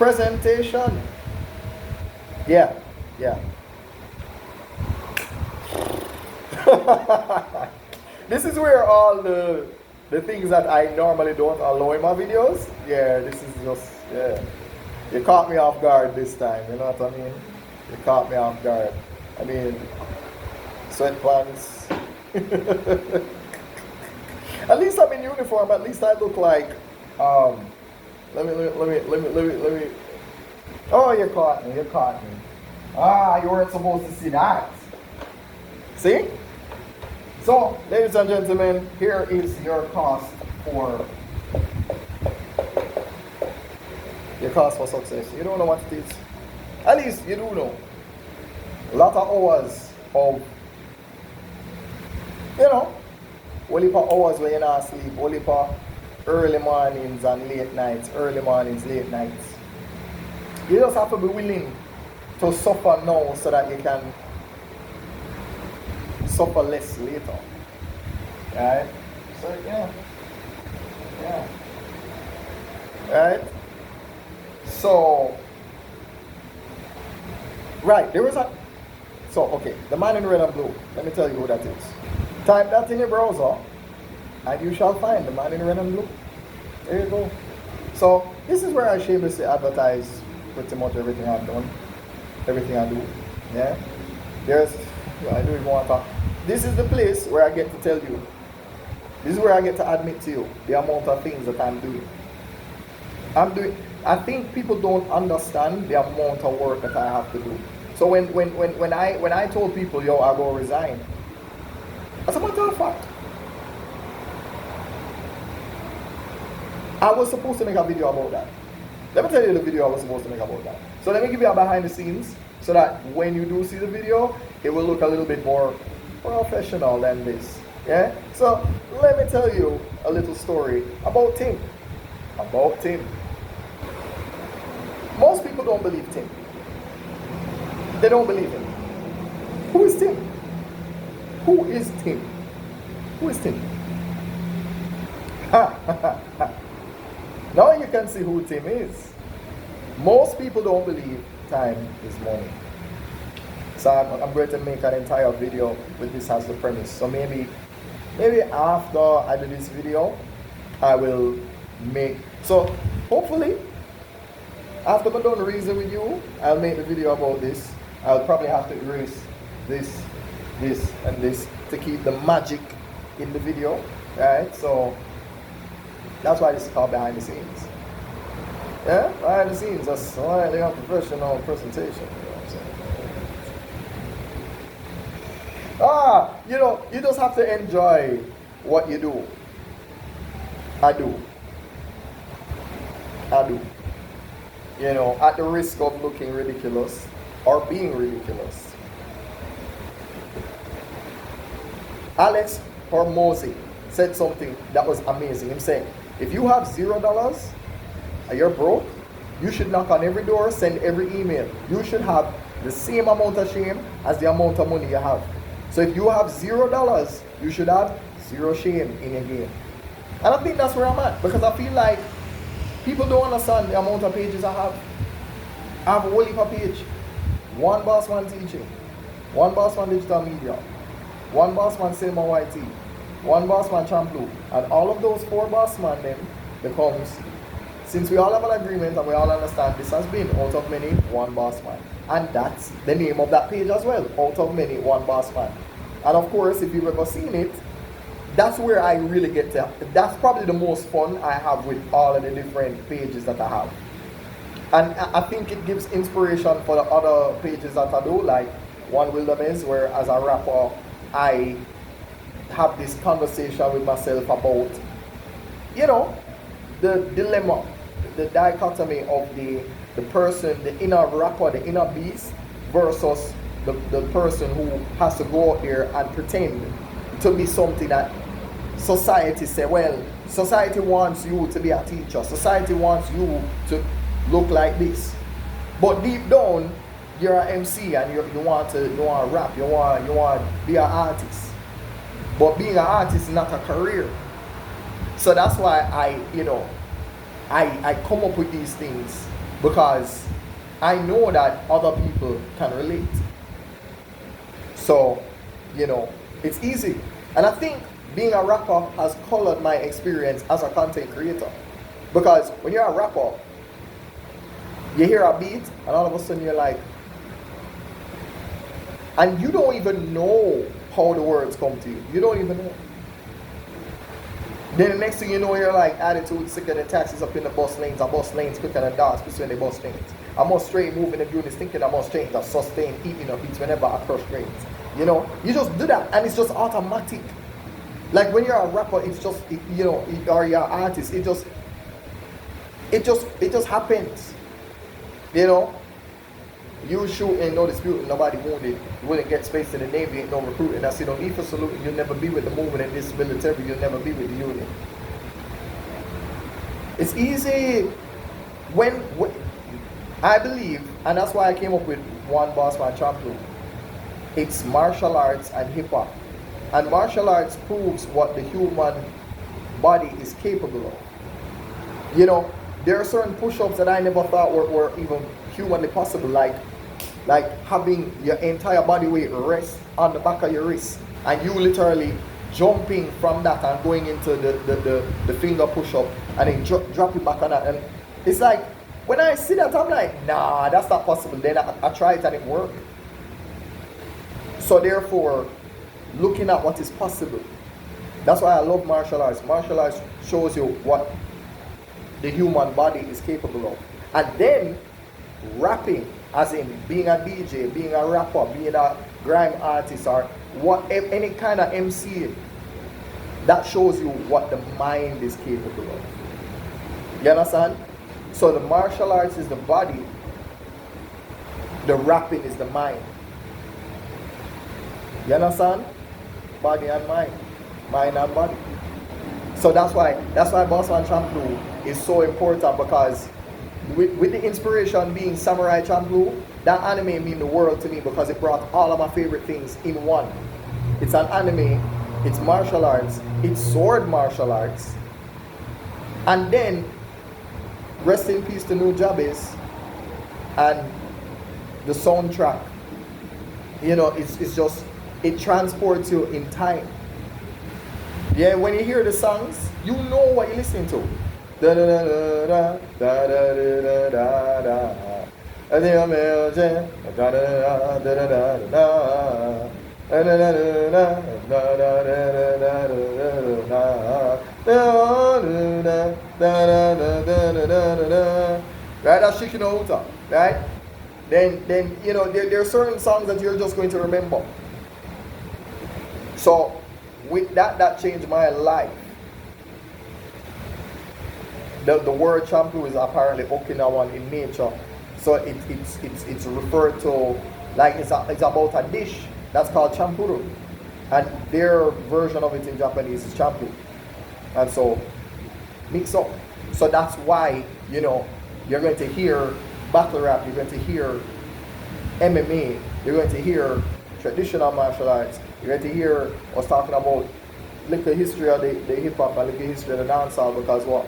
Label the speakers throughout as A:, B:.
A: Presentation. Yeah. This is where all the things that I normally don't allow in my videos. Yeah, this is just, yeah. You caught me off guard this time, you know what I mean? You caught me off guard. I mean, sweatpants. At least I'm in uniform. At least I look like. Let me. Oh, you caught me. Ah, you weren't supposed to see that. See? So, ladies and gentlemen, here is your cost for success. You don't know what it is. At least you do know. A lot of hours of, only for hours when you're not asleep, only for early mornings and late nights, late nights. You just have to be willing to suffer now so that you can suffer less later. Right? So, yeah. Right? So, right, there was a, so, okay, the man in red and blue, let me tell you who that is. Type that in your browser, and you shall find the man in red and blue. There you go. So, this is where I shamelessly advertise pretty much everything I've done, everything I do, yeah? I don't even want to, this is the place where I get to tell you, this is where I get to admit to you the amount of things that I'm doing. I think people don't understand the amount of work that I have to do. So when I told people, yo, I will resign, as a matter of fact, I was supposed to make a video about that. Let me tell you the video I was supposed to make about that. So let me give you a behind the scenes so that when you do see the video, it will look a little bit more professional than this. Yeah? So let me tell you a little story about Tim. Most people don't believe Tim. They don't believe him. Who is Tim? Now you can see who Tim is. Most people don't believe time is money. So I'm going to make an entire video with this as the premise. So maybe after I do this video, I will make, so hopefully after I'm done reasoning with you, I'll make the video about this. I'll probably have to erase this, and this to keep the magic in the video, right? So that's why this is called behind the scenes. Yeah, behind the scenes, a slightly unprofessional presentation. You just have to enjoy what you do. I do. At the risk of looking ridiculous or being ridiculous. Alex Hormozy said something that was amazing. He said, if you have $0 and you're broke, you should knock on every door, send every email. You should have the same amount of shame as the amount of money you have. So if you have $0, you should have zero shame in your game. And I think that's where I'm at, because I feel like people don't understand the amount of pages I have. I have a whole heap of page. One Bossman Teaching, one Bossman Digital Media, one Bossman M.A.T.E, one Bossman Champloo, and all of those 4 Bossman then becomes, since we all have an agreement and we all understand this has been out of many, one Bossman. And that's the name of that page as well, out of many, one Bossman. And of course, if you've ever seen it, that's where I really get to, that's probably the most fun I have with all of the different pages that I have. And I think it gives inspiration for the other pages that I do, like One Wilderness, where as a rapper, I have this conversation with myself about, the dilemma, the dichotomy of the person, the inner rapper, the inner beast, versus the person who has to go out there and pretend to be something that society say, well, society wants you to be a teacher, society wants you to look like this, but deep down you're an MC and you want to rap, you want to be an artist, but being an artist is not a career. So that's why I come up with these things because I know that other people can relate. So, it's easy. And I think being a rapper has colored my experience as a content creator. Because when you're a rapper, you hear a beat, and all of a sudden you're like, and you don't even know how the words come to you. You don't even know. Then the next thing you know, you're like, attitude sicker than taxis up in the bus lanes, and bus lanes quicker than dogs between the bus lanes. I must straight moving and doing this, thinking I must change, I sustain, eating up beats whenever I crush grains. You just do that, and it's just automatic. Like when you're a rapper, it's just, or you're an artist, it just happens. You shoot, ain't no disputing, nobody wounded. You wouldn't get space in the Navy, ain't no recruiting. I see no need for saluting. You'll never be with the movement in this military. You'll never be with the union. It's easy. When I believe, and that's why I came up with one Bossman champion. It's martial arts and hip hop. And martial arts proves what the human body is capable of. There are certain push-ups that I never thought were even humanly possible, like having your entire body weight rest on the back of your wrist, and you literally jumping from that and going into the finger push-up and then dropping back on that. And it's like, when I see that, I'm like, nah, that's not possible. Then I try it and it worked. So therefore, looking at what is possible, that's why I love martial arts. Martial arts shows you what the human body is capable of. And then rapping, as in being a DJ, being a rapper, being a grime artist, or any kind of MC, that shows you what the mind is capable of. You understand? So the martial arts is the body, the rapping is the mind. You understand? Body and mind. Mind and body. So that's why Bossman Champloo is so important, because with the inspiration being Samurai Champloo, that anime mean the world to me, because it brought all of my favorite things in one. It's an anime, it's martial arts, it's sword martial arts, and then rest in peace to Nujabes, and the soundtrack. It's just, it transports you in time. Yeah, when you hear the songs, you know what you're listening to. Da da da da da da da da da. N.A.M.E. da da da da da da. Right, that's Chicken Outa, right? Then there are certain songs that you're just going to remember. So with that changed my life. The word champloo is apparently Okinawan in nature, so it's referred to, like it's about a dish that's called champuru, and their version of it in Japanese is champloo, and so mix up. So that's why you're going to hear battle rap, you're going to hear MMA, you're going to hear traditional martial arts, you're going to hear us talking about little history of the hip hop and little history of the dancehall, because what?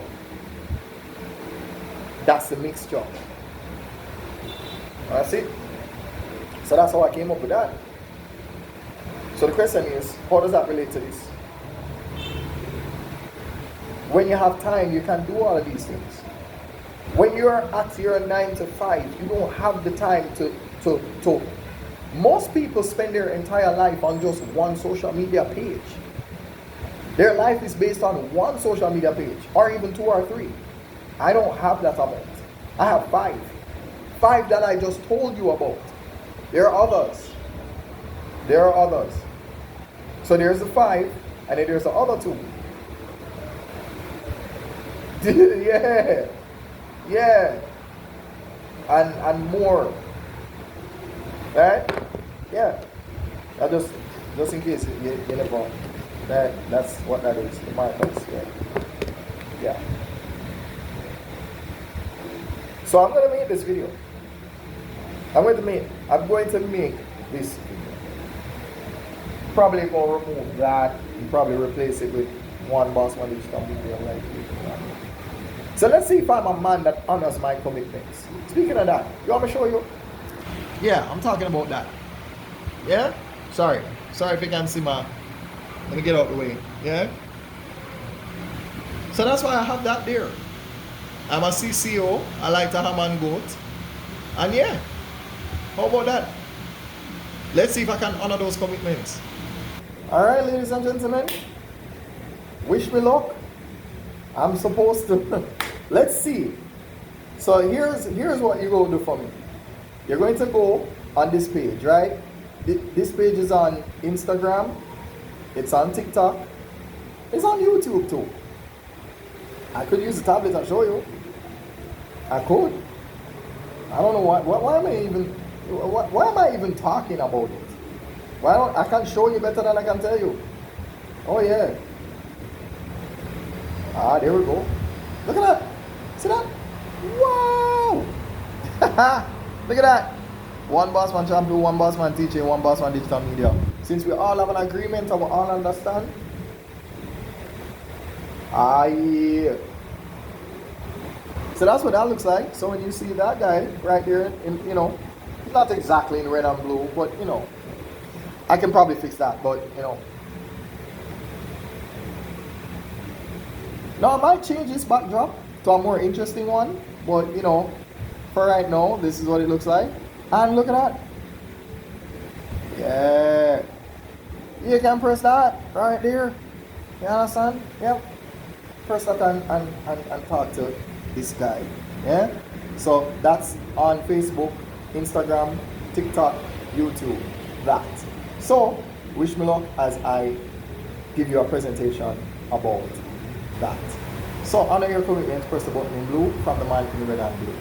A: That's the mixture. That's it. So that's how I came up with that. So the question is, how does that relate to this? When you have time, you can do all of these things. When you're at your 9 to 5, you don't have the time to most people spend their entire life on just one social media page. Their life is based on one social media page, or even 2 or 3. I don't have that amount. I have 5. 5 that I just told you about. There are others. So there's the 5, and then there's the other 2. Yeah. And more. Right? Yeah. That just in case you never. That's what that is. The markers. Yeah. So I'm going to make this video. I'm going to make this video. Probably going to remove that and probably replace it with one Bossman Digital Media. So let's see if I'm a man that honors my commitments. Speaking of that, you want me to show you? Yeah, I'm talking about that. Yeah? Sorry if you can see my... Let me get out of the way. Yeah? So that's why I have that there. I'm a CCO. I like to ham and goat. And yeah, how about that? Let's see if I can honor those commitments. Alright, ladies and gentlemen. Wish me luck. I'm supposed to... Let's see. So here's what you're going to do for me. You're going to go on this page, right? This page is on Instagram. It's on TikTok. It's on YouTube too. I could use the tablet and show you. I could. I don't know why am I even talking about it? I can show you better than I can tell you. Oh yeah. There we go. Look at that. See that? Wow. Look at that. One Bossman Champion, one Bossman Teaching, one Bossman Digital Media. Since we all have an agreement and we all understand. Yeah. So that's what that looks like. So when you see that guy right there, not exactly in red and blue, but I can probably fix that, but Now I might change this backdrop to a more interesting one, but for right now, this is what it looks like. And look at that. Yeah. You can press that right there. You understand? Yep. Press that and talk to this guy. Yeah? So that's on Facebook, Instagram, TikTok, YouTube. That. So wish me luck as I give you a presentation about that. So honor your commitment, press the button in blue from the man in red and blue.